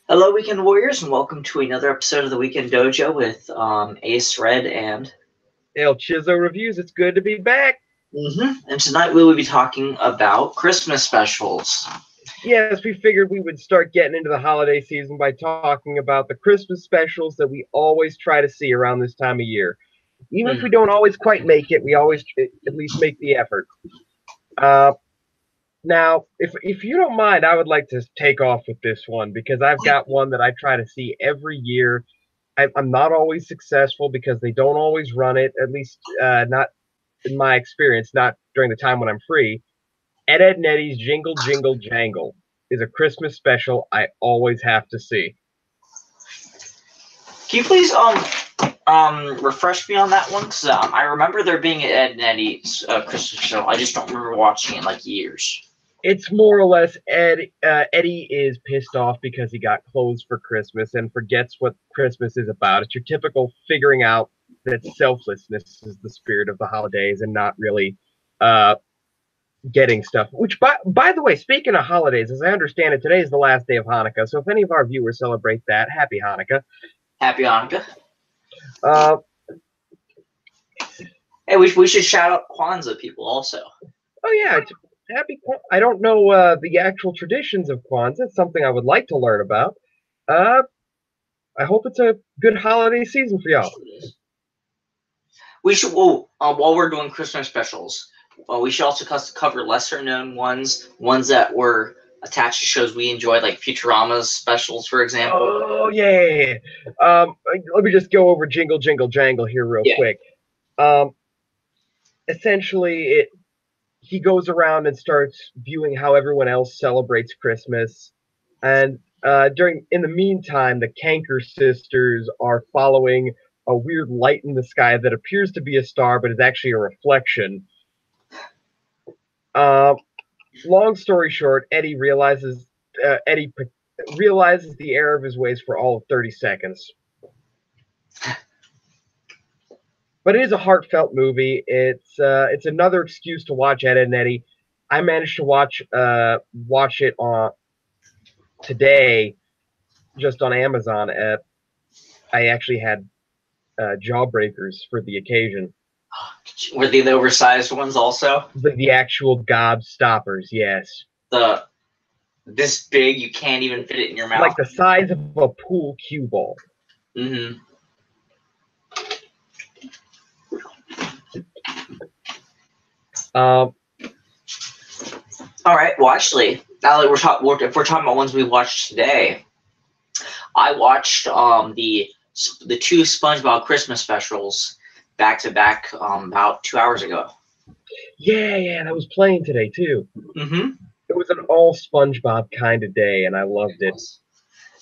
Hello, Weekend Warriors, and welcome to another episode of the Weekend Dojo with Ace Red and. El Chizo Reviews. It's good to be back. And tonight we will be talking about Christmas specials. Yes, we figured we would start getting into the holiday season by talking about the Christmas specials that we always try to see around this time of year. Even if we don't always quite make it, we always at least make the effort. Now, if you don't mind, I would like to take off with this one because I've got one that I try to see every year. I'm not always successful because they don't always run it, at least not in my experience, not during the time when I'm free. Ed, Edd n Eddy's Jingle Jingle Jangle is a Christmas special I always have to see. Can you please refresh me on that one? Because I remember there being an Ed, Edd n Eddy's Christmas show. I just don't remember watching it in like years. It's more or less Eddie is pissed off because he got clothes for Christmas and forgets what Christmas is about. It's your typical figuring out that selflessness is the spirit of the holidays and not really getting stuff. Which, by the way, speaking of holidays, as I understand it, today is the last day of Hanukkah. So if any of our viewers celebrate that, happy Hanukkah. Happy Hanukkah. Hey, we should shout out Kwanzaa people also. Oh yeah, it's happy. I don't know the actual traditions of Kwanzaa. It's something I would like to learn about. I hope it's a good holiday season for y'all. We should, while we're doing Christmas specials, we should also cover lesser-known ones that were attached to shows we enjoyed, like Futurama's specials, for example. Oh, yeah. Let me just go over Jingle Jingle Jangle here real quick. Essentially, he goes around and starts viewing how everyone else celebrates Christmas. And in the meantime, the Kanker sisters are following a weird light in the sky that appears to be a star, but is actually a reflection. Long story short, Eddie realizes the error of his ways for all of 30 seconds. But it is a heartfelt movie. It's another excuse to watch Ed, Edd n Eddy. I managed to watch it on today, just on Amazon. I actually had Jawbreakers for the occasion. Were they the oversized ones also? The actual gobstoppers, yes. This big, you can't even fit it in your mouth. Like the size of a pool cue ball. Mm-hmm. All right. Well, actually, now that if we're talking about ones we watched today, I watched the two SpongeBob Christmas specials back to back about 2 hours ago. Yeah, that was playing today too. Mm-hmm. It was an all SpongeBob kind of day, and I loved it.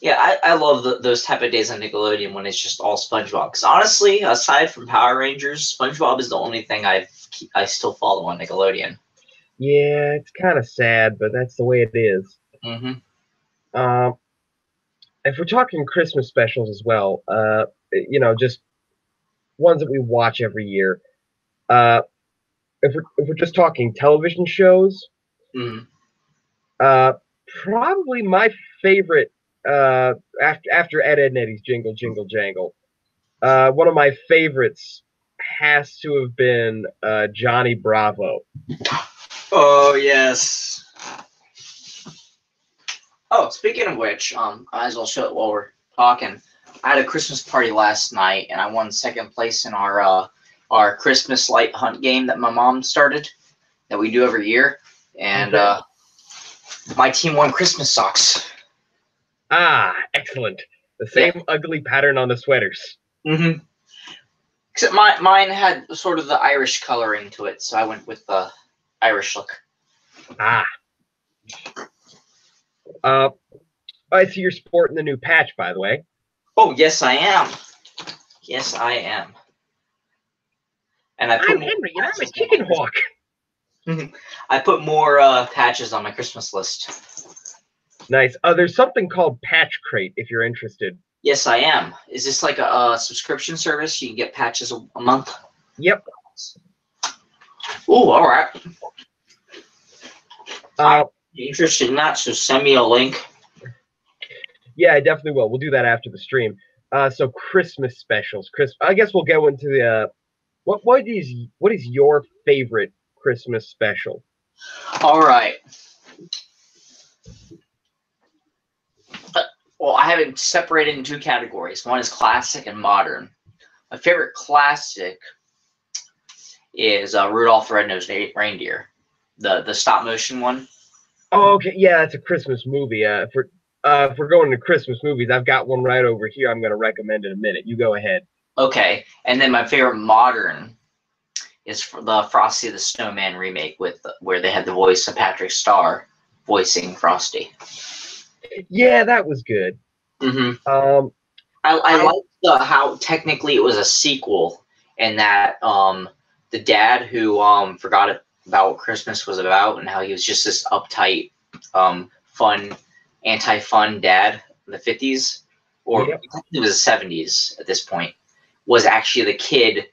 Yeah, I love those type of days on Nickelodeon when it's just all SpongeBob. Because honestly, aside from Power Rangers, SpongeBob is the only thing I still follow on Nickelodeon. Yeah, it's kind of sad, but that's the way it is. Mm-hmm. If we're talking Christmas specials as well, just ones that we watch every year. If we're just talking television shows, probably my favorite after Ed, Edd n Eddy's Jingle Jingle Jangle. One of my favorites has to have been Johnny Bravo. Oh yes. Oh, speaking of which, I might as well show it while we're talking. I had a Christmas party last night, and I won second place in our Christmas light hunt game that my mom started, that we do every year, and my team won Christmas socks. Ah, excellent. The same ugly pattern on the sweaters. Mm-hmm. Except mine had sort of the Irish coloring to it, so I went with the Irish look. Ah. I see you're sporting the new patch, by the way. Oh, yes, I am. Yes, I am. And I'm Henry, and I'm a chicken hawk. I put more patches on my Christmas list. Nice. There's something called Patch Crate, if you're interested. Yes, I am. Is this like a subscription service? You can get patches a month? Yep. Oh, all right. I'm interested in that, so send me a link. Yeah, I definitely will. We'll do that after the stream. So Christmas specials. I guess we'll go into the what is your favorite Christmas special? All right. Well, I have it separated in two categories. One is classic and modern. My favorite classic is Rudolph the Red-Nosed Reindeer, the stop motion one. Oh, okay, yeah, that's a Christmas movie. If we're going to Christmas movies, I've got one right over here. I'm going to recommend in a minute. You go ahead. Okay, and then my favorite modern is for the Frosty the Snowman remake where they had the voice of Patrick Starr voicing Frosty. Yeah, that was good. Mm-hmm. Um, I liked how technically it was a sequel, and that the dad who forgot about what Christmas was about and how he was just this uptight, fun, anti-fun dad in the 50s, or Yep. it was the 70s at this point, was actually the kid,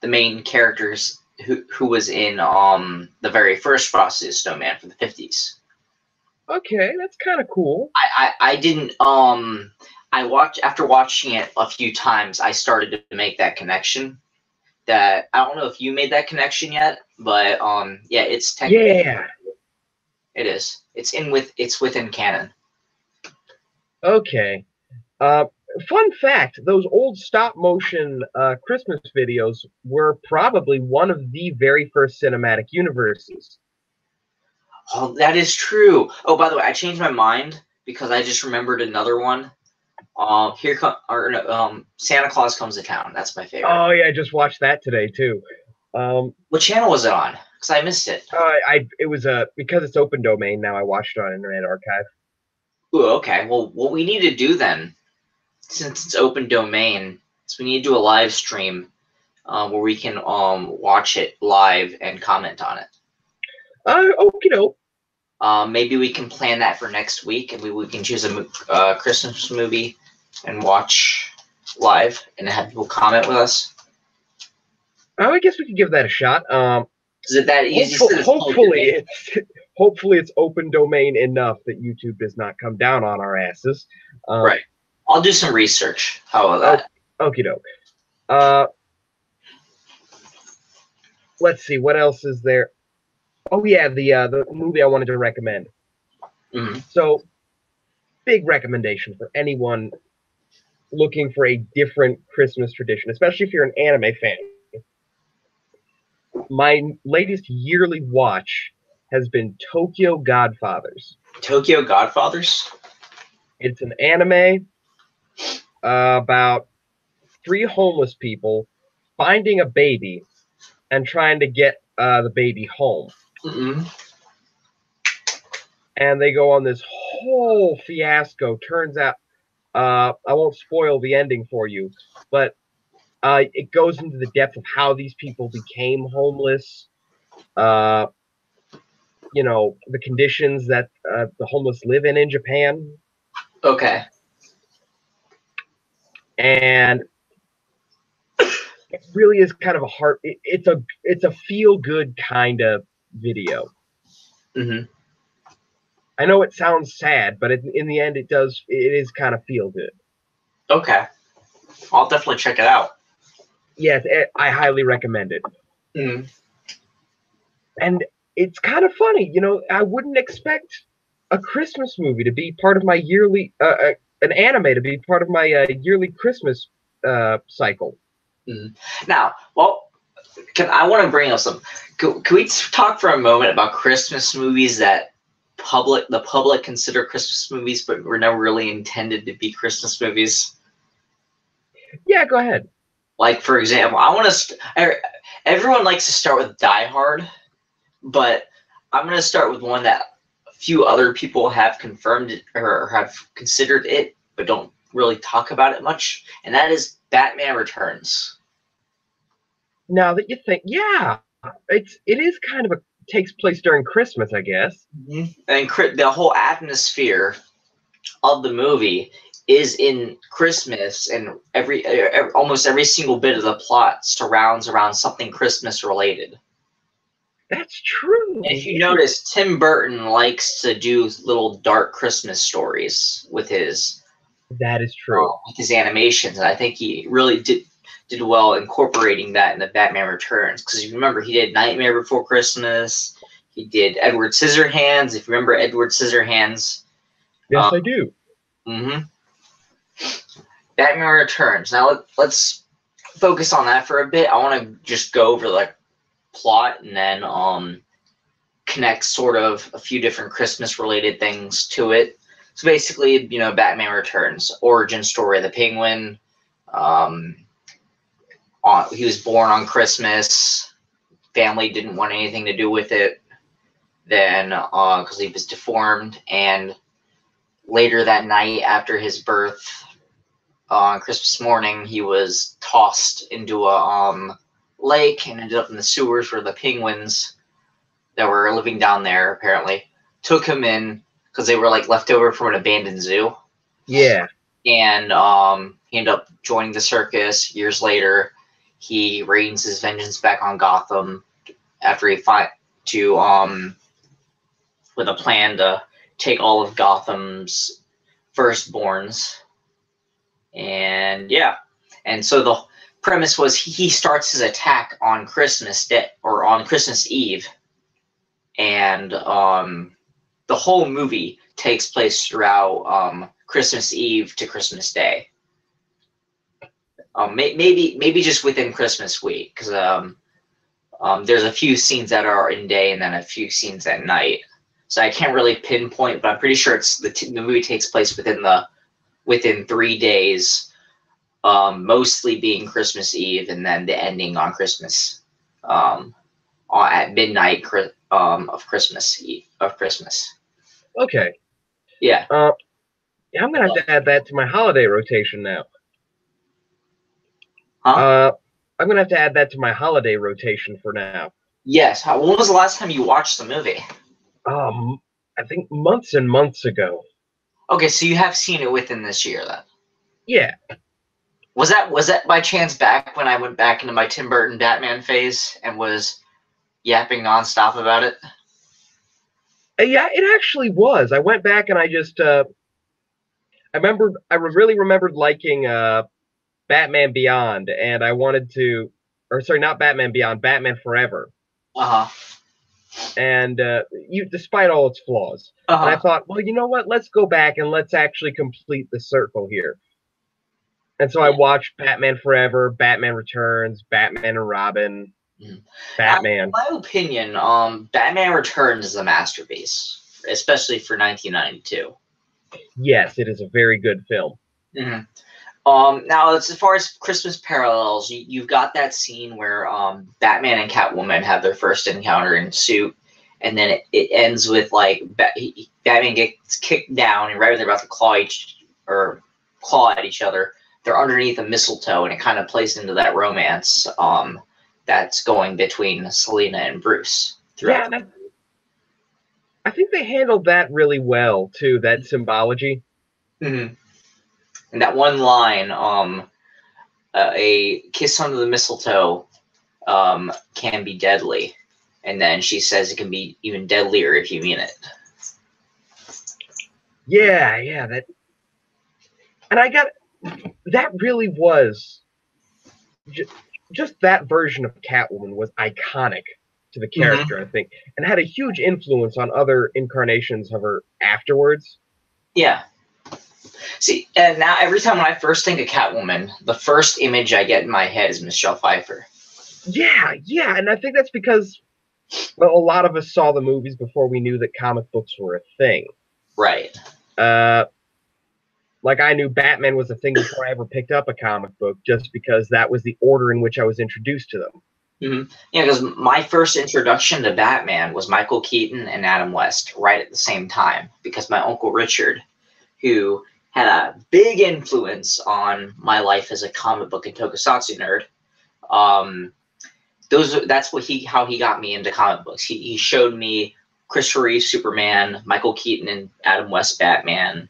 the main characters who was in the very first Frosty the Snowman from the 50s. Okay, that's kind of cool. I didn't I watched after watching it a few times, I started to make that connection. That I don't know if you made that connection yet, but yeah, it's technically Yeah. it is. It's within canon. Okay. Fun fact: those old stop motion Christmas videos were probably one of the very first cinematic universes. Oh, that is true. Oh, by the way, I changed my mind because I just remembered another one. Santa Claus Comes to Town. That's my favorite. Oh yeah, I just watched that today too. What channel was it on? Because I missed it. It was because it's open domain now. I watched it on Internet Archive. Ooh, okay. Well, what we need to do then, since it's open domain, is we need to do a live stream where we can watch it live and comment on it. Okie doke. Maybe we can plan that for next week, and we can choose a Christmas movie and watch live and have people comment with us. Oh, I guess we could give that a shot. Is it that easy? Hopefully it's open domain enough that YouTube does not come down on our asses. Right. I'll do some research. How about that? Okie doke. Let's see, what else is there? Oh yeah, the movie I wanted to recommend. Mm-hmm. So, big recommendation for anyone looking for a different Christmas tradition, especially if you're an anime fan. My latest yearly watch has been Tokyo Godfathers. Tokyo Godfathers? It's an anime about 3 homeless people finding a baby and trying to get the baby home. Mm-hmm. And they go on this whole fiasco. Turns out, I won't spoil the ending for you, but it goes into the depth of how these people became homeless. The conditions that the homeless live in Japan. Okay. And it really is kind of a heart. It's a feel good kind of video. Mm-hmm. I know it sounds sad, but in the end, it is kind of feel good. Okay. I'll definitely check it out. Yes, I highly recommend it. Mm-hmm. And it's kind of funny, I wouldn't expect a Christmas movie to be part of my yearly, an anime to be part of my yearly Christmas cycle. Mm-hmm. Now, well, I want to bring up some. Can we talk for a moment about Christmas movies that the public consider Christmas movies, but were never really intended to be Christmas movies? Yeah, go ahead. Like, for example, everyone likes to start with Die Hard, but I'm going to start with one that a few other people have confirmed it, or have considered it, but don't really talk about it much, and that is Batman Returns. Now that you think, yeah, it is kind of takes place during Christmas, I guess. Mm-hmm. And the whole atmosphere of the movie is in Christmas, and almost every single bit of the plot surrounds around something Christmas related. That's true. And if you notice, Tim Burton likes to do little dark Christmas stories with his That is true. With his animations. And I think he really did well incorporating that in the Batman Returns. Because you remember, he did Nightmare Before Christmas. He did Edward Scissorhands. If you remember Edward Scissorhands. Yes, I do. Mm-hmm. Batman Returns. Now let's focus on that for a bit. I want to just go over the plot and then connect sort of a few different Christmas related things to it. So basically, Batman Returns, origin story of the Penguin. He was born on Christmas. Family didn't want anything to do with it. Then, because he was deformed, and later that night after his birth, on Christmas morning, he was tossed into a lake and ended up in the sewers where the penguins that were living down there apparently took him in because they were left over from an abandoned zoo. Yeah. And he ended up joining the circus. Years later, he rains his vengeance back on Gotham after he fought with a plan to take all of Gotham's firstborns. And yeah, and so the premise was he starts his attack on Christmas Day or on Christmas Eve, and the whole movie takes place throughout Christmas Eve to Christmas Day. Maybe just within Christmas week, because there's a few scenes that are in day and then a few scenes at night. So I can't really pinpoint, but I'm pretty sure it's the movie takes place within 3 days, mostly being Christmas Eve, and then the ending on Christmas, at midnight of Christmas Eve of Christmas. Okay. Yeah. I'm gonna have to add that to my holiday rotation now. Huh? I'm gonna have to add that to my holiday rotation for now. Yes. When was the last time you watched the movie? I think months and months ago. Okay, so you have seen it within this year then. Yeah. Was that by chance back when I went back into my Tim Burton Batman phase and was yapping nonstop about it? Yeah, it actually was. I went back and I just I really remembered liking Batman Beyond, and I wanted to, or sorry, not Batman Beyond, Batman Forever. Uh-huh. And despite all its flaws. And I thought, well, you know what? Let's go back and let's actually complete the circle here. And so I watched Batman Forever, Batman Returns, Batman and Robin, Batman. In my opinion, Batman Returns is a masterpiece, especially for 1992. Yes, it is a very good film. Mm-hmm. Now, as far as Christmas parallels, you've got that scene where Batman and Catwoman have their first encounter in suit, and then it ends with Batman gets kicked down, and right when they're about to claw at each other, they're underneath a mistletoe, and it kind of plays into that romance that's going between Selina and Bruce. Yeah, I think they handled that really well too. That symbology. Mm-hmm. And that one line, a kiss under the mistletoe can be deadly. And then she says it can be even deadlier if you mean it. Yeah, that really was, just that version of Catwoman was iconic to the character, I think, and had a huge influence on other incarnations of her afterwards. Yeah. See, and now every time when I first think of Catwoman, the first image I get in my head is Michelle Pfeiffer. Yeah, and I think that's because, well, a lot of us saw the movies before we knew that comic books were a thing. Right. I knew Batman was a thing before I ever picked up a comic book, just because that was the order in which I was introduced to them. Mm-hmm. Yeah, because my first introduction to Batman was Michael Keaton and Adam West right at the same time, because my Uncle Richard, who had a big influence on my life as a comic book and tokusatsu nerd, that's how he got me into comic books. He showed me Christopher Reeve Superman, Michael Keaton and Adam West Batman,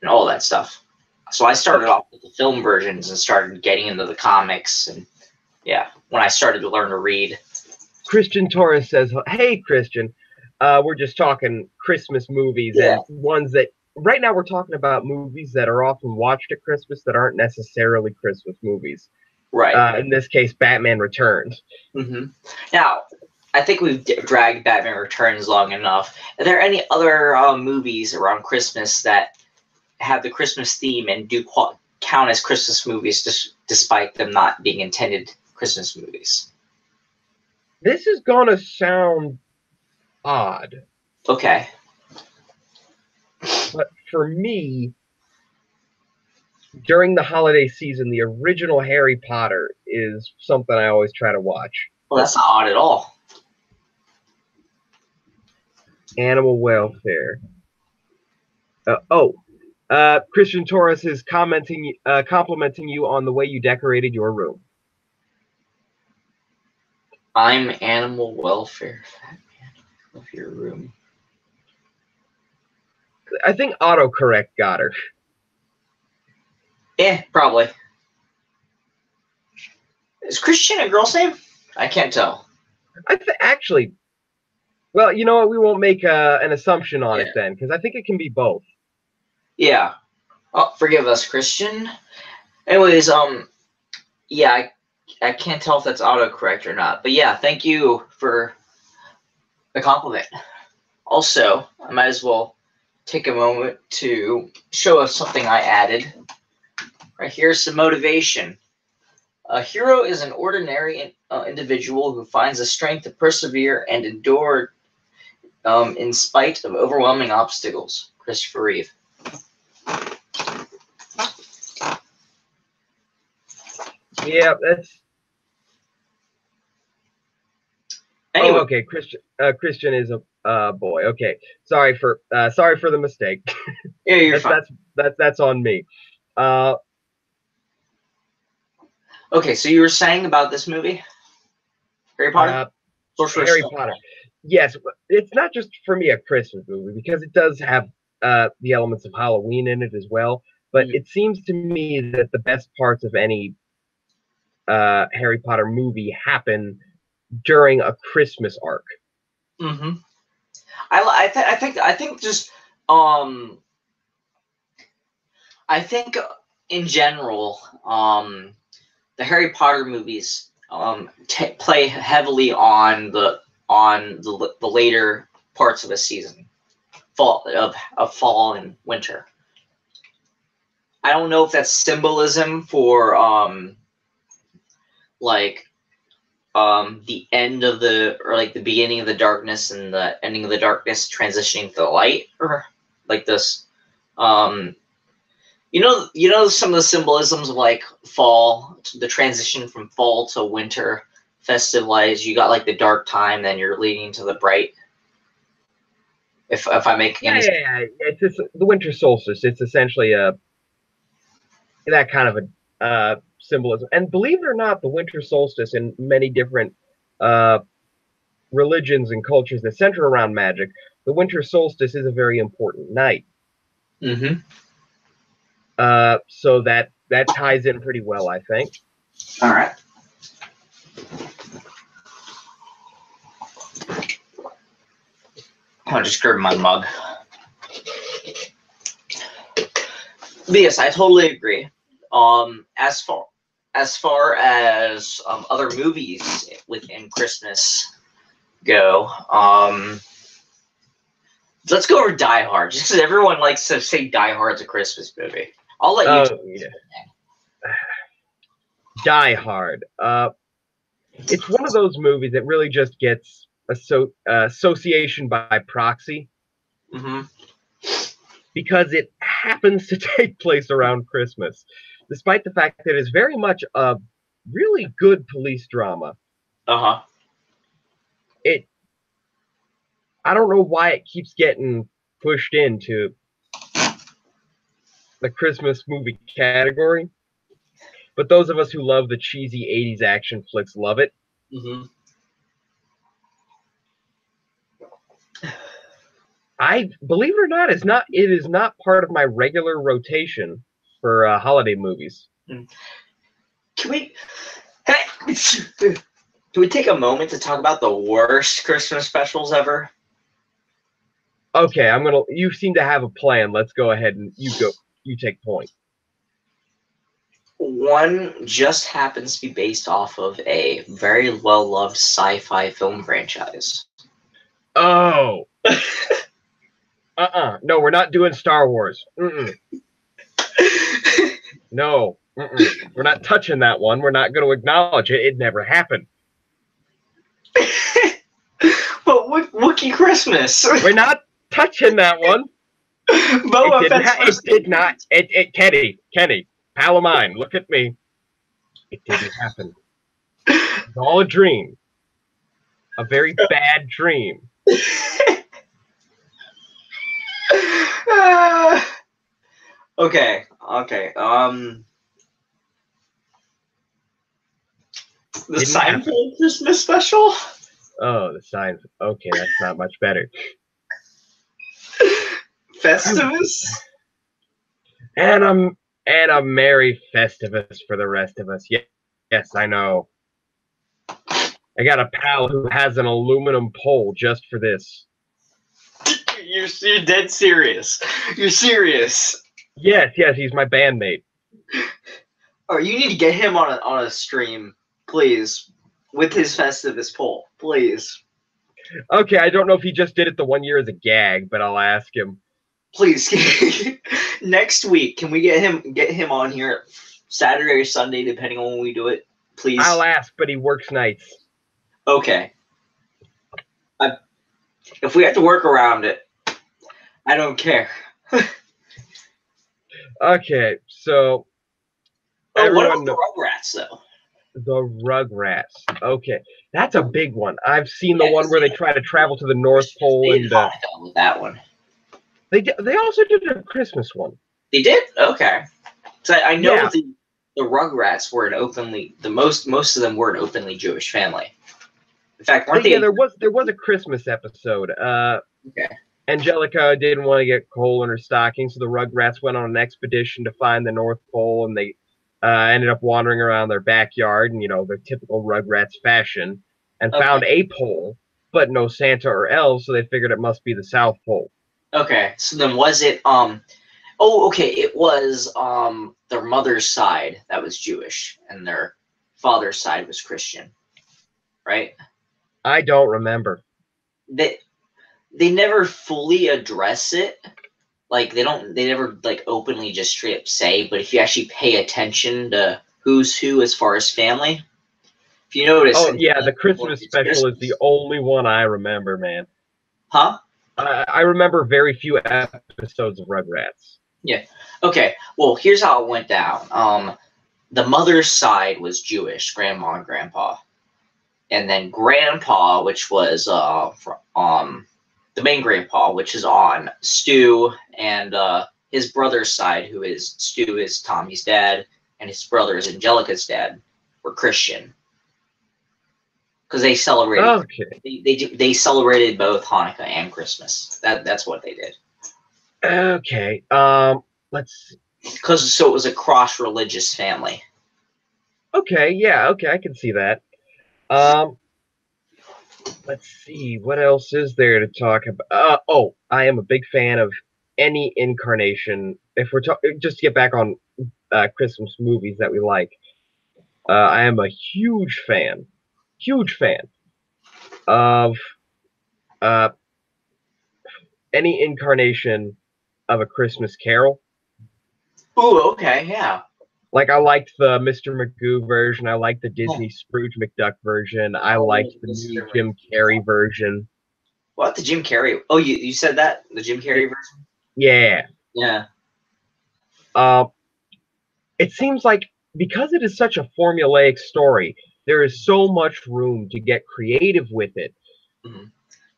and all that stuff. So I started off with the film versions and started getting into the comics, and yeah, when I started to learn to read. Christian Torres says, "Hey, Christian, we're just talking Christmas movies and ones that right now we're talking about movies that are often watched at Christmas that aren't necessarily Christmas movies. Right. In this case, Batman Returns. Hmm. Now, I think we've dragged Batman Returns long enough. Are there any other movies around Christmas that have the Christmas theme and do count as Christmas movies, despite them not being intended Christmas movies? This is gonna sound odd, Okay. but for me, during the holiday season, the original Harry Potter is something I always try to watch. Well, that's not odd at all. Animal welfare. Christian Torres is complimenting you on the way you decorated your room. I'm animal welfare. Fat man of your room. I think autocorrect got her. Yeah, probably. Is Christian a girl's name? I can't tell. Actually, well, you know what? We won't make an assumption on Yeah. it then, because I think it can be both. Yeah. Oh, forgive us, Christian. Anyways, yeah, I can't tell if that's autocorrect or not. But yeah, thank you for the compliment. Also, I might as well take a moment to show us something I added. Right here's some motivation. A hero is an ordinary individual who finds the strength to persevere and endure in spite of overwhelming obstacles. Christopher Reeve. Yeah, that's. Anyway, Oh, okay. Christian is a boy. Okay, sorry for the mistake. yeah, you're fine. That's on me. Okay, so you were saying about this movie, Harry Potter? Harry Potter. Yes, it's not just for me a Christmas movie because it does have the elements of Halloween in it as well. But it seems to me that the best parts of any Harry Potter movie happen during a Christmas arc. Mm-hmm. I think just I think in general the Harry Potter movies play heavily on the later parts of the season, fall and winter. I don't know if that's symbolism for like the end of the beginning of the darkness and the ending of the darkness transitioning to the light, or like this. You know some of the symbolisms of like fall, the transition from fall to winter, festive lights. You got like the dark time, then you're leading to the bright. If I make any sense. Yeah. It's just the winter solstice. It's essentially that kind of a symbolism. And believe it or not, the winter solstice in many different religions and cultures that center around magic, the winter solstice is a very important night. Mm-hmm. So that ties in pretty well, I think. All right. I'll just grab my mug. But yes, I totally agree. As far as other movies within Christmas go, let's go over Die Hard, just because everyone likes to say Die Hard's a Christmas movie. I'll let you. Yeah. Die Hard. It's one of those movies that really just gets association by proxy. Mm-hmm. Because it happens to take place around Christmas, despite the fact that it's very much a really good police drama. Uh-huh. I don't know why it keeps getting pushed into the Christmas movie category, but those of us who love the cheesy 80s action flicks love it. Mm-hmm. I believe it or not, it is not part of my regular rotation for holiday movies. Can we take a moment to talk about the worst Christmas specials ever? Okay, you seem to have a plan. Let's go ahead and you take point. One just happens to be based off of a very well-loved sci-fi film franchise. Oh. No, we're not doing Star Wars. No. We're not touching that one. We're not going to acknowledge it. It never happened. But Wookiee Christmas. We're not touching that one. It did not. Kenny, pal of mine, look at me. It didn't happen. It's all a dream. A very bad dream. Okay. The Seinfeld Christmas special? Oh, the Seinfeld. Okay, that's not much better. Festivus? And a Merry Festivus for the rest of us. Yes, I know. I got a pal who has an aluminum pole just for this. You're dead serious. You're serious. Yes, he's my bandmate. Oh, you need to get him on a stream, please, with his Festivus pole, please. Okay, I don't know if he just did it the 1 year as a gag, but I'll ask him. Please, next week, can we get him on here Saturday or Sunday, depending on when we do it, please? I'll ask, but he works nights. Okay. If we have to work around it, I don't care. Okay, so what about the Rugrats, though? The Rugrats. Okay, that's a big one. I've seen the one where they try to travel to the North Pole and with that one. They also did a Christmas one. They did? Okay. So I know the Rugrats were most of them were an openly Jewish family. In fact, weren't they? Yeah, there was a Christmas episode. Okay. Angelica didn't want to get coal in her stocking, so the Rugrats went on an expedition to find the North Pole, and they ended up wandering around their backyard in, their typical Rugrats fashion, and found a pole, but no Santa or elves, so they figured it must be the South Pole. Okay, so then was it it was their mother's side that was Jewish and their father's side was Christian, right? I don't remember. They never fully address it. Like they never like openly just straight up say, but if you actually pay attention to who's who as far as family, if you notice. Oh yeah, the Christmas special is the only one I remember, man. Huh? I remember very few episodes of Rugrats. Yeah. Okay. Well, here's how it went down. The mother's side was Jewish, grandma and grandpa, and then grandpa, which was the main grandpa, which is on Stu, and his brother's side, who is Stu, is Tommy's dad, and his brother is Angelica's dad, were Christian. Because they celebrated. Okay. They celebrated both Hanukkah and Christmas. That's what they did. Okay. Let's. Because so it was a cross-religious family. Okay. Yeah. Okay. I can see that. Let's see. What else is there to talk about? I am a big fan of any incarnation. If we're just to get back on Christmas movies that we like, I am a huge fan of any incarnation of A Christmas Carol. Ooh, okay, yeah. Like, I liked the Mr. Magoo version. I liked the Disney Scrooge McDuck version. I liked the new Jim Carrey version. What, the Jim Carrey? Oh, you said that? The Jim Carrey version? Yeah. Yeah. It seems like because it is such a formulaic story, there is so much room to get creative with it. Mm-hmm.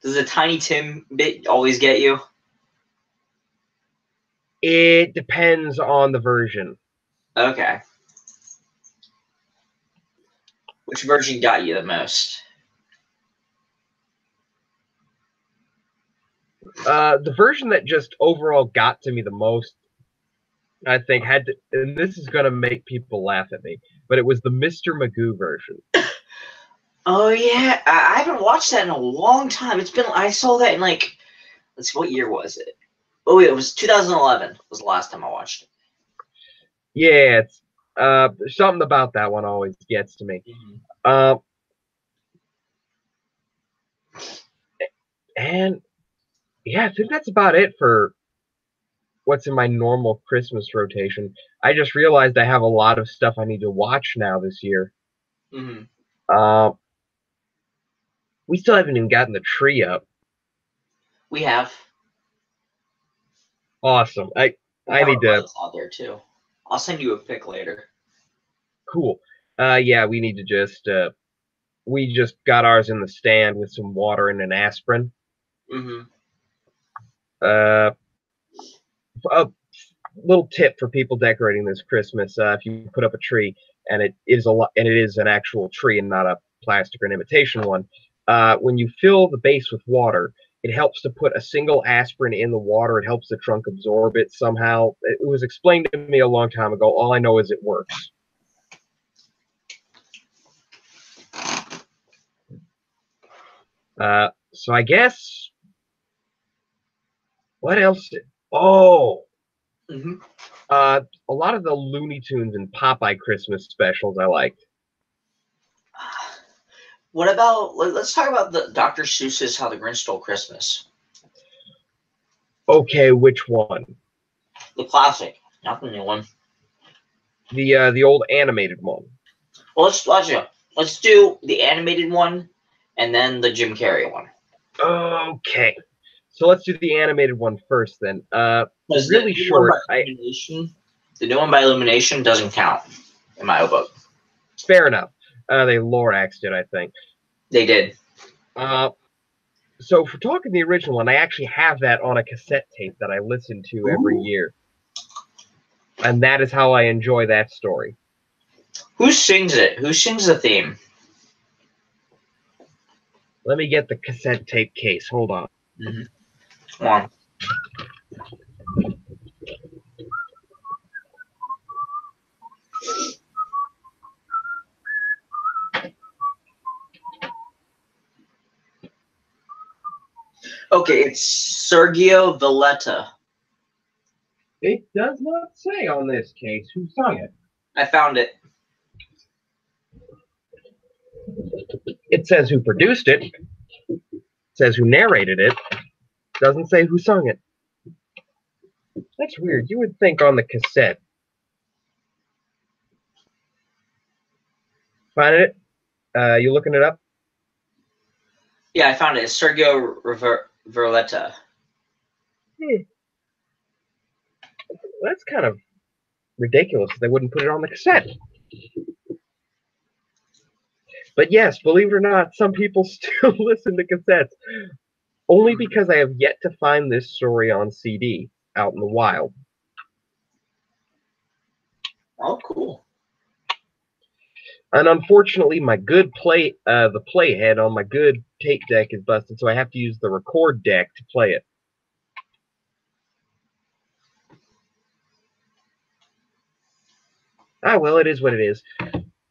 Does the Tiny Tim bit always get you? It depends on the version. Okay. Which version got you the most? The version that just overall got to me the most, I think, and this is going to make people laugh at me, but it was the Mr. Magoo version. Oh, yeah. I haven't watched that in a long time. I saw that in, like, let's see, what year was it? Oh, it was 2011 was the last time I watched it. Yeah, it's something about that one always gets to me. Mm-hmm. And yeah, I think that's about it for what's in my normal Christmas rotation. I just realized I have a lot of stuff I need to watch now this year. Mm-hmm. Uh, we still haven't even gotten the tree up. We have. Awesome. I We have need our to. lights out there too. I'll send you a pic later. Cool. Yeah, we need to just. We just got ours in the stand with some water and an aspirin. Mm-hmm. A little tip for people decorating this Christmas: if you put up a tree and it is an actual tree and not a plastic or an imitation one, when you fill the base with water, it helps to put a single aspirin in the water. It helps the trunk absorb it somehow. It was explained to me a long time ago. All I know is it works. So I guess what else? Oh, Mm-hmm. a lot of the Looney Tunes and Popeye Christmas specials I liked. What about let's talk about the Dr. Seuss's How the Grinch Stole Christmas. Okay, which one? The classic, not the new one. The old animated one. Well, let's do the animated one, and then the Jim Carrey one. Okay, so let's do the animated one first then. Really The short. The new one by Illumination doesn't count in my book. Fair enough. They Loraxed it, I think. They did. So for talking the original one, I actually have that on a cassette tape that I listen to every year, and that is how I enjoy that story. Who sings it? Who sings the theme? Let me get the cassette tape case. Hold on. Mm-hmm. Come on. Okay, it's Sergio Valletta. It does not say on this case who sung it. I found it. It says who produced it. It says who narrated it. Doesn't say who sung it. That's weird. You would think on the cassette. Find it? You looking it up? Yeah, I found it. It's Sergio Valletta. That's kind of ridiculous. They wouldn't put it on the cassette. But yes, believe it or not, some people still listen to cassettes. Only because I have yet to find this story on CD out in the wild. Oh, cool. And unfortunately, my good the playhead on my good tape deck is busted, so I have to use the record deck to play it. Ah, well, it is what it is.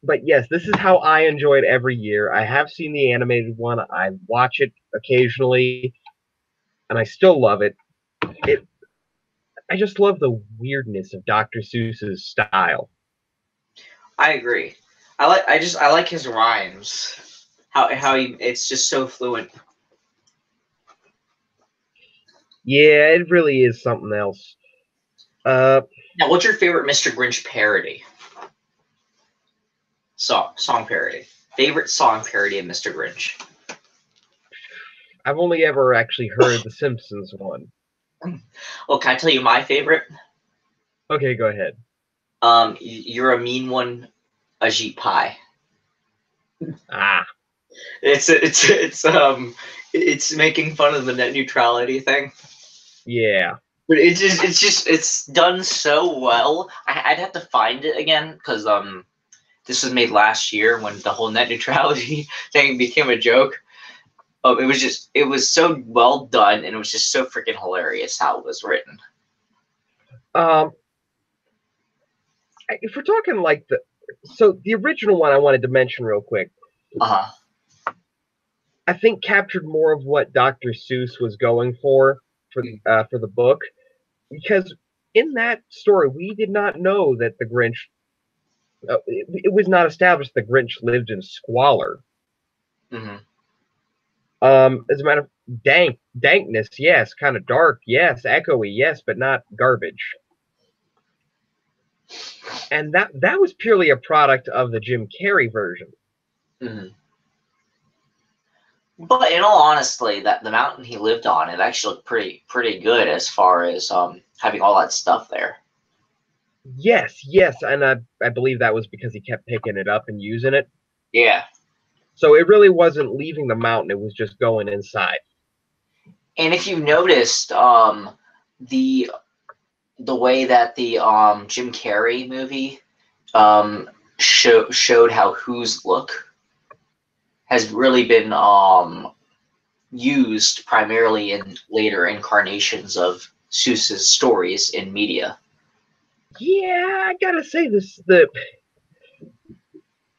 But yes, this is how I enjoy it every year. I have seen the animated one. I watch it occasionally, and I still love it. I just love the weirdness of Dr. Seuss's style. I agree. I like his rhymes. It's just so fluent. Yeah, it really is something else. Now, what's your favorite Mr. Grinch parody? Song parody. Favorite song parody of Mr. Grinch? I've only ever actually heard the Simpsons one. Well, can I tell you my favorite? Okay, go ahead. You're a mean one, Ajit Pai. Ah. It's making fun of the net neutrality thing. Yeah. But it's done so well. I'd have to find it again because this was made last year when the whole net neutrality thing became a joke. It was so well done, and it was just so freaking hilarious how it was written. If we're talking like the original one I wanted to mention real quick. Uh-huh. I think captured more of what Dr. Seuss was going for. for the book, because in that story we did not know that the Grinch. It was not established the Grinch lived in squalor. Hmm. As a matter of dankness, yes, kind of dark, yes, echoey, yes, but not garbage. And that was purely a product of the Jim Carrey version. Hmm. But in all honesty, that the mountain he lived on, it actually looked pretty good as far as having all that stuff there. Yes, and I believe that was because he kept picking it up and using it. Yeah. So it really wasn't leaving the mountain; it was just going inside. And if you noticed, the the way that the Jim Carrey movie showed how Who's look has really been used primarily in later incarnations of Seuss's stories in media. Yeah, I gotta say this.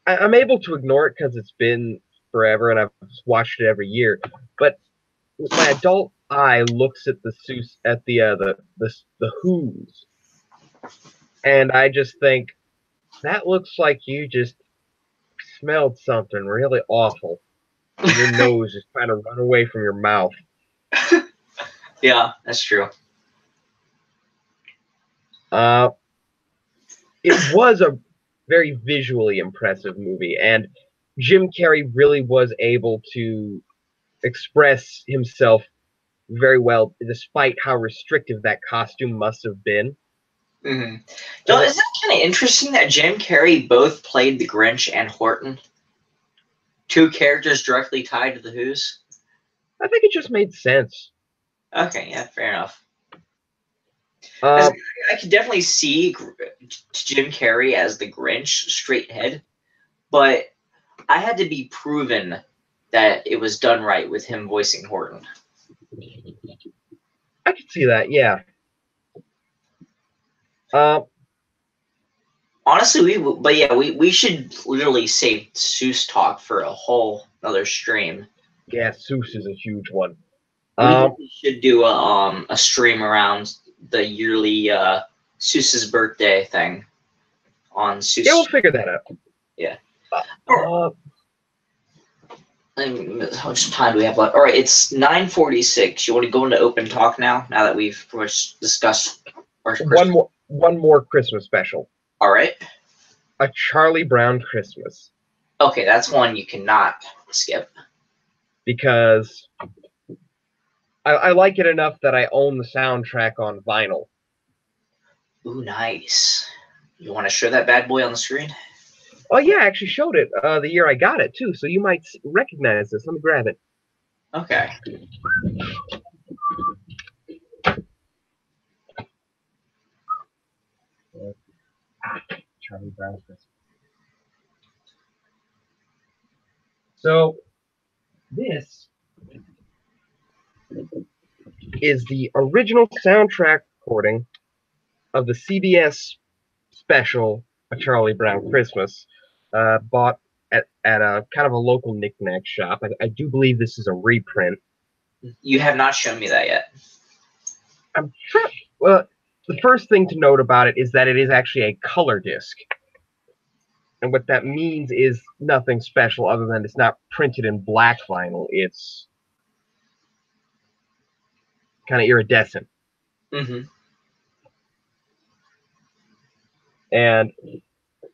I'm able to ignore it because it's been forever and I've watched it every year. But my adult eye looks at the Seuss at the Who's, and I just think that looks like you just smelled something really awful. Your nose is trying to run away from your mouth. Yeah, that's true. Uh, it was a very visually impressive movie, and Jim Carrey really was able to express himself very well, despite how restrictive that costume must have been. Mm-hmm. So isn't that kind of interesting that Jim Carrey both played the Grinch and Horton? Two characters directly tied to the Who's? I think it just made sense. Okay, yeah, fair enough. Uh, I could definitely see Jim Carrey as the Grinch, straight head, but I had to be proven that it was done right with him voicing Horton. I could see that, yeah. Uh, Honestly, we should literally save Seuss talk for a whole another stream. yeah, Seuss is a huge one. We should do a stream around the yearly Seuss's birthday thing on Seuss. Yeah, we'll figure that out. Yeah. How much time do we have left? All right, it's 9:46. You want to go into open talk now? Now that we've pretty much discussed our one more Christmas special. All right. A Charlie Brown Christmas. Okay, that's one you cannot skip. Because I like it enough that I own the soundtrack on vinyl. Ooh, nice. You want to show that bad boy on the screen? Oh yeah, I actually showed it the year I got it too, so you might recognize this. Let me grab it. Okay. Charlie Brown Christmas. So this is the original soundtrack recording of the CBS special A Charlie Brown Christmas, bought at a kind of a local knickknack shop. I do believe this is a reprint. You have not shown me that yet. I'm sure. Well, the first thing to note about it is that it is actually a color disc. And what that means is nothing special other than it's not printed in black vinyl. It's kind of iridescent. Mm-hmm. And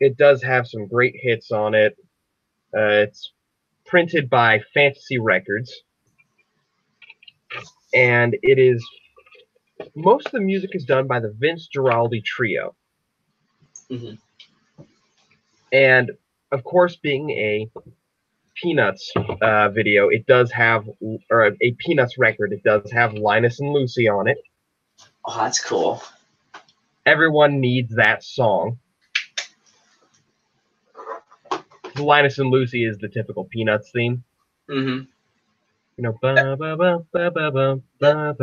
it does have some great hits on it. It's printed by Fantasy Records. And it is... most of the music is done by the Vince Guaraldi Trio. Mm-hmm. And, of course, being a Peanuts video, it does have... or a Peanuts record, it does have Linus and Lucy on it. Oh, that's cool. Everyone needs that song. Linus and Lucy is the typical Peanuts theme. Mm-hmm. You know, ba ba ba ba ba ba ba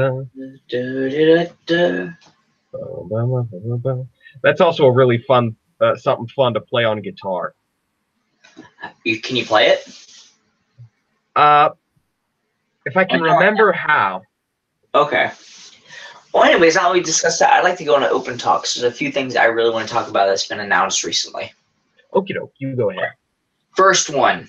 ba. That's also a really fun, something fun to play on guitar. Can you play it? If I can remember how. Okay. Well, anyways, now we discussed that. I'd like to go into open talks. There's a few things I really want to talk about that's been announced recently. Okie doke, you go ahead. First one.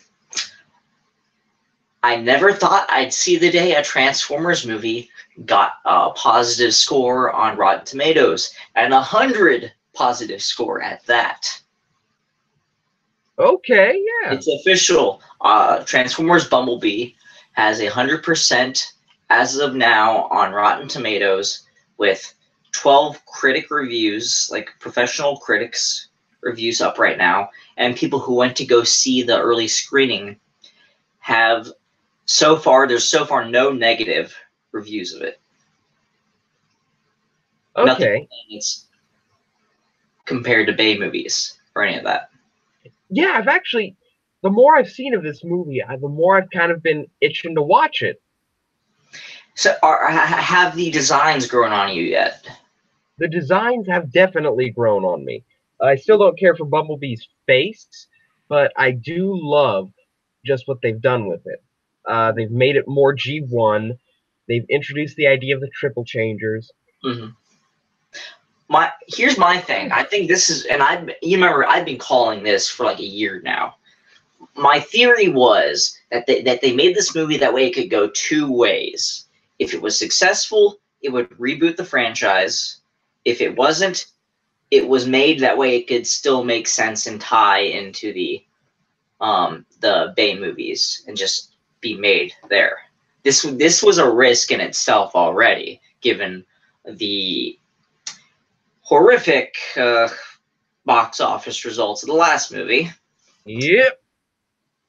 I never thought I'd see the day a Transformers movie got a positive score on Rotten Tomatoes, and 100 positive score at that. Okay, yeah. It's official. Transformers Bumblebee has 100% as of now on Rotten Tomatoes, with 12 critic reviews, like professional critics reviews up right now, and people who went to go see the early screening have there's so far no negative reviews of it. Okay. Nothing it's compared to Bay movies or any of that. Yeah, I've actually, the more I've seen of this movie, the more I've kind of been itching to watch it. So have the designs grown on you yet? The designs have definitely grown on me. I still don't care for Bumblebee's face, but I do love just what they've done with it. They've made it more G1. They've introduced the idea of the triple changers. Mm-hmm. Here's my thing. I think this is, and you remember I've been calling this for like a year now. My theory was that they made this movie that way it could go two ways. If it was successful, it would reboot the franchise. If it wasn't, it was made that way it could still make sense and tie into the Bay movies and just be made there. This was a risk in itself already, given the horrific box office results of the last movie. Yep.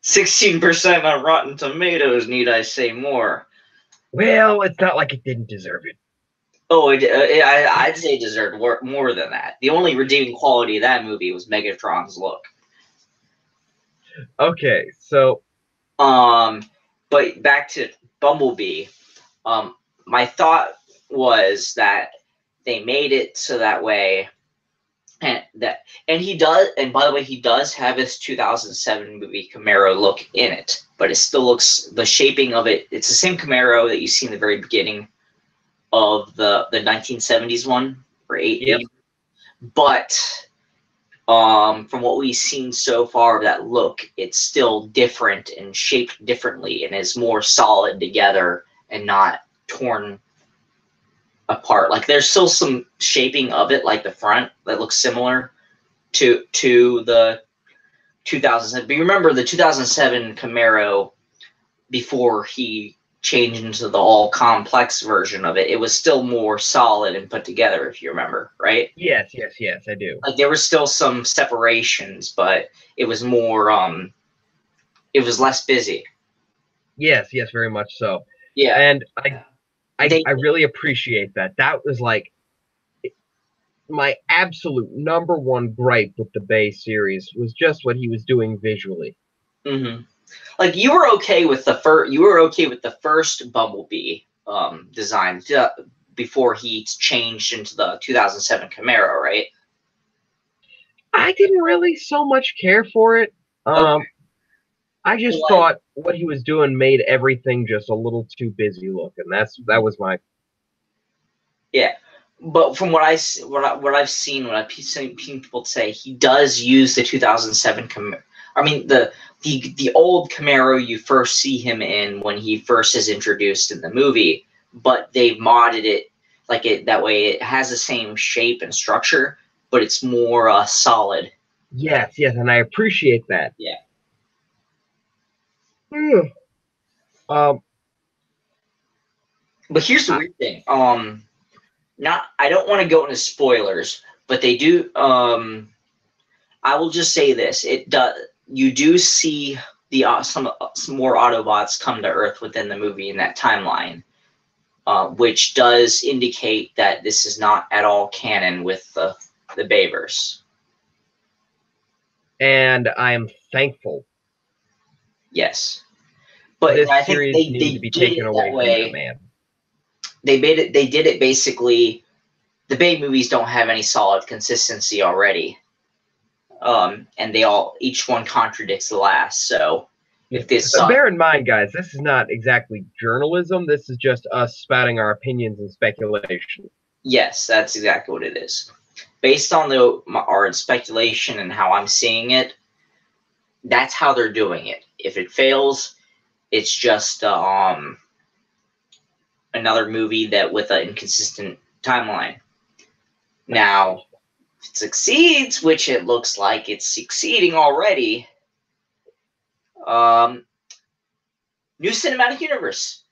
16% on Rotten Tomatoes, need I say more? Well, it's not like it didn't deserve it. Oh, I'd say it deserved more than that. The only redeeming quality of that movie was Megatron's look. Okay, so... But back to Bumblebee. My thought was that they made it so that way, and he does. And by the way, he does have his 2007 movie Camaro look in it, but it still looks, the shaping of it. It's the same Camaro that you see in the very beginning of the 1970s one or 80s. Yep. But from what we've seen so far of that look, it's still different and shaped differently and is more solid together and not torn apart. Like there's still some shaping of it, like the front, that looks similar to the 2007. But you remember the 2007 Camaro, before he changed into the all complex version of it, it was still more solid and put together, if you remember, right? Yes, I do. Like there were still some separations, but it was more it was less busy. Yes, very much so. Yeah. And I really appreciate that. That was like my absolute number one gripe with the Bay series, was just what he was doing visually. Mm-hmm. Like you were okay with the first Bumblebee design before he changed into the 2007 Camaro, right? I didn't really so much care for it. Okay. I just thought what he was doing made everything just a little too busy looking. That was my. Yeah, but from what I've seen, when I've seen people say, he does use the 2007 Camaro. I mean the old Camaro you first see him in when he first is introduced in the movie, but they've modded it like it that way. It has the same shape and structure, but it's more solid. Yes, and I appreciate that. Yeah. But here's the weird thing. I don't want to go into spoilers, but they do. I will just say this: you do see some more Autobots come to Earth within the movie in that timeline, which does indicate that this is not at all canon with the Bayverse. And I am thankful. Yes, but this I think series needs to be taken away from that man. They did it basically. The Bay movies don't have any solid consistency already. And each one contradicts the last. So if this bear in mind, guys, this is not exactly journalism. This is just us spouting our opinions and speculation. Yes, that's exactly what it is. Based on our speculation and how I'm seeing it, that's how they're doing it. If it fails, it's just another movie that with an inconsistent timeline. Now, if it succeeds, which it looks like it's succeeding already, new cinematic universe.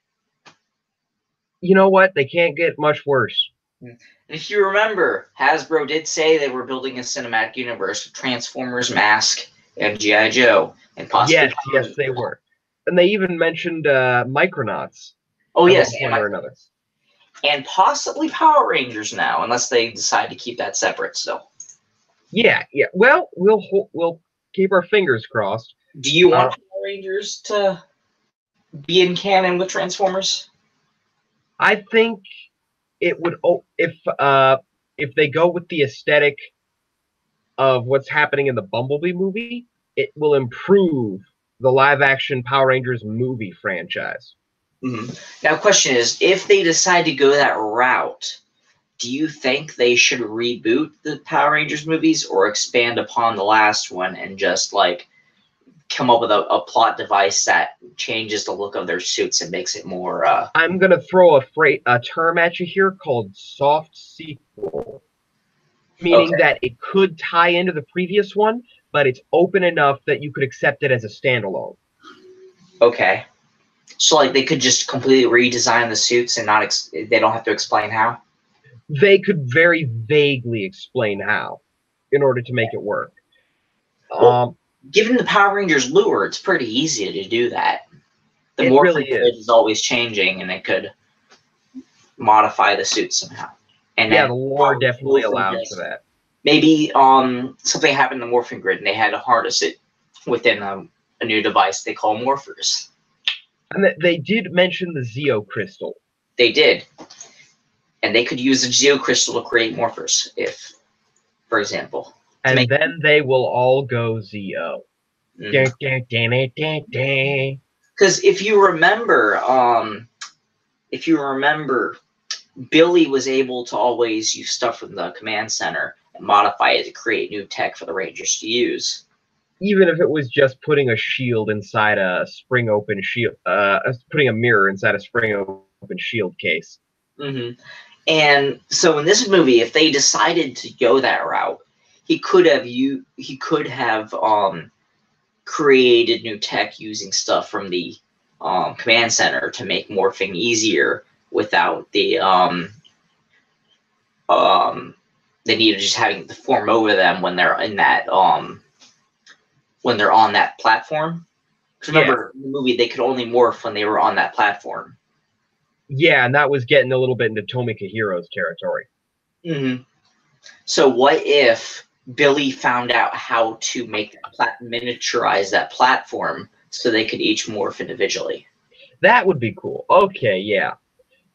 You know what? They can't get much worse. And if you remember, Hasbro did say they were building a cinematic universe with Transformers, Mask, and G.I. Joe, and possibly. Yes, they were. And they even mentioned Micronauts. Oh at yes, one point or another. And possibly Power Rangers now, unless they decide to keep that separate still. Yeah. Well, we'll keep our fingers crossed. Do you want Power Rangers to be in canon with Transformers? I think it would, if they go with the aesthetic of what's happening in the Bumblebee movie, it will improve the live-action Power Rangers movie franchise. Mm-hmm. Now, the question is, if they decide to go that route, do you think they should reboot the Power Rangers movies or expand upon the last one and just like come up with a plot device that changes the look of their suits and makes it more? I'm gonna throw a term at you here called soft sequel, meaning that it could tie into the previous one, but it's open enough that you could accept it as a standalone. Okay. So, like, they could just completely redesign the suits and not they don't have to explain how? They could very vaguely explain how in order to make it work. Well, given the Power Rangers lure, it's pretty easy to do that. The it Morphin really Grid is always changing, and it could modify the suit somehow. And yeah, the lore definitely allows for that. Maybe something happened in the Morphin Grid, and they had to harness it within a new device they call Morphers. And they did mention the Zeo Crystal. They did. And they could use the Zeo Crystal to create Morphers, if, for example. And then they will all go Zeo. Because if you remember, Billy was able to always use stuff from the command center and modify it to create new tech for the Rangers to use. Even if it was just putting a shield inside a spring open shield, putting a mirror inside a spring open shield case. Mm-hmm. And so in this movie, if they decided to go that route, he could have created new tech using stuff from the command center to make morphing easier without the need of just having to form over them when they're in that when they're on that platform. Because remember, in the movie, they could only morph when they were on that platform. Yeah, and that was getting a little bit into Tomikahiro's territory. Mm-hmm. So what if Billy found out how to make miniaturize that platform so they could each morph individually? That would be cool. Okay, yeah.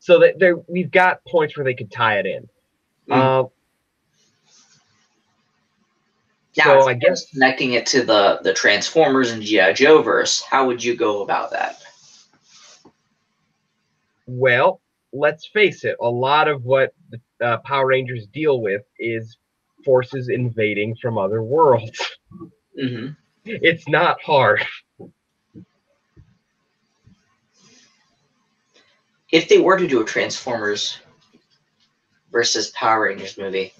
So that we've got points where they could tie it in. Now, so I guess connecting it to the Transformers and G.I. Joe verse, how would you go about that? Well, let's face it, a lot of what the Power Rangers deal with is forces invading from other worlds. Mm-hmm. It's not hard. If they were to do a Transformers versus Power Rangers movie,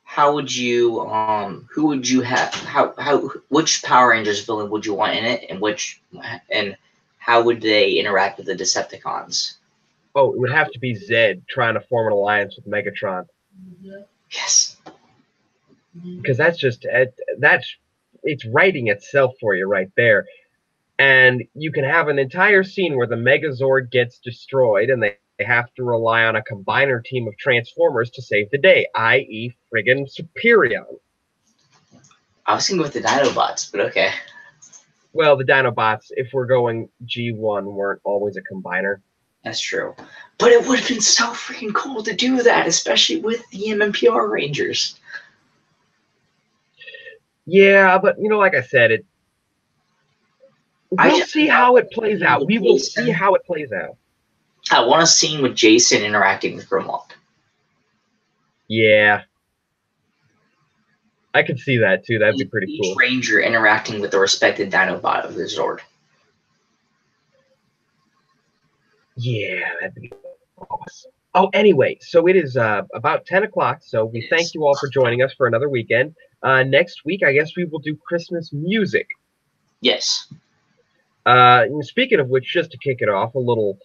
how would you who would you have which Power Rangers villain would you want in it, and how would they interact with the Decepticons? Oh, it would have to be Zed trying to form an alliance with Megatron. Yes. Because it's writing itself for you right there. And you can have an entire scene where the Megazord gets destroyed and they have to rely on a combiner team of Transformers to save the day, i.e. friggin' Superion. I was going to go with the Dinobots, but okay. Well, the Dinobots, if we're going G1, weren't always a combiner. That's true. But it would have been so freaking cool to do that, especially with the MMPR Rangers. Yeah, but, like I said, we'll see how it plays out. We will see how it plays out. I want a scene with Jason interacting with Grimlock. Yeah. I could see that too. That'd be pretty Each cool. Ranger interacting with the respected Dinobot of the Zord. Yeah, that'd be awesome. Oh, anyway, so it is about 10 o'clock, so we thank you all for joining us for another weekend. Next week, I guess we will do Christmas music. Yes. Speaking of which, just to kick it off, a little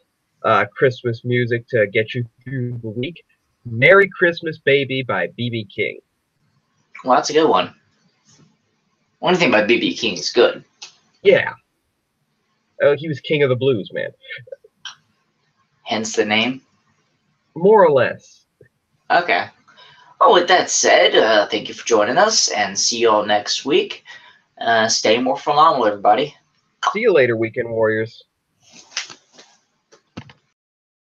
Christmas music to get you through the week. Merry Christmas, Baby by B.B. King. Well, that's a good one. One thing about B.B. King is good. Yeah. Oh, he was king of the blues, man. Hence the name. More or less. Okay. Well, with that said, thank you for joining us, and see you all next week. Stay more phenomenal, everybody. See you later, Weekend Warriors.